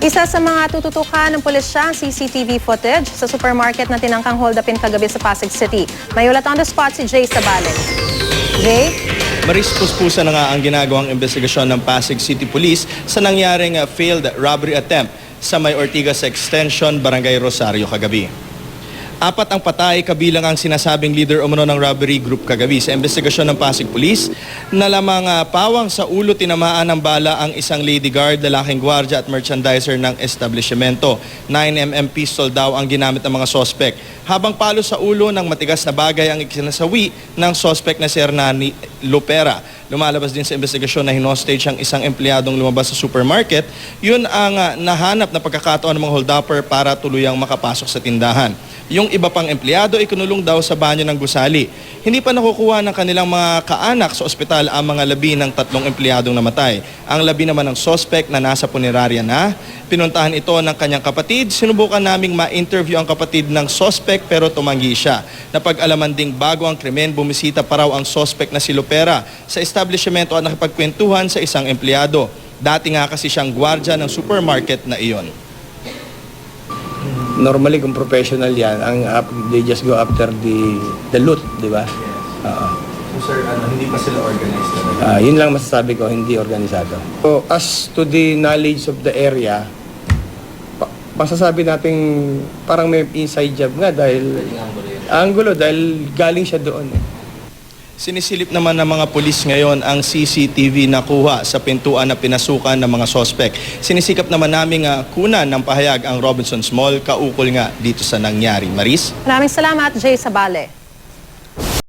Isa sa mga tututukan ng pulisya ang CCTV footage sa supermarket na tinangkang hold-upin kagabi sa Pasig City. May ulat on the spot si Jay Sabale. Jay? Maris-puspusan na nga ang ginagawang investigasyon ng Pasig City Police sa nangyaring failed robbery attempt sa May Ortigas Extension, Barangay Rosario kagabi. 4 ang patay kabilang ang sinasabing leader umano ng robbery group kagabi. Sa investigasyon ng Pasig Police, na lamang pawang sa ulo tinamaan ng bala ang isang lady guard, lalaking gwardiya at merchandiser ng establishmento. 9mm pistol daw ang ginamit ng mga sospek. Habang palo sa ulo ng matigas na bagay ang ikinasawi ng sospek na si Hernani Lopera. Lumalabas din sa investigasyon na hinostage ang isang empleyadong lumabas sa supermarket. Yun ang nahanap na pagkakataon ng mga hold-upper para tuluyang makapasok sa tindahan. Yung iba pang empleyado ay kinulong daw sa banyo ng gusali. Hindi pa nakukuha ng kanilang mga kaanak sa ospital ang mga labi ng 3 empleyadong namatay. Ang labi naman ng sospek na nasa punerarya na. Pinuntahan ito ng kanyang kapatid. Sinubukan naming ma-interview ang kapatid ng sospek pero tumanggi siya. Napag-alaman ding bago ang krimen, bumisita pa raw ang sospek na si Lopera sa establishmento at nakipagkwentuhan sa isang empleyado. Dati nga kasi siyang gwardya ng supermarket na iyon. Normally, kung professional yan, they just go after the loot, di ba? So sir, hindi pa sila organized Yun lang masasabi ko, hindi organisado. So, as to the knowledge of the area, masasabi natin parang may inside job nga dahil angulo dahil galing siya doon. Sinisilip naman ng mga pulis ngayon ang CCTV na kuha sa pintuan na pinasukan ng mga sospek. Sinisikap naman naming kunan ng pahayag ang Robinsons Mall, kaukol nga dito sa nangyari. Maris? Maraming salamat, Jay Sabale.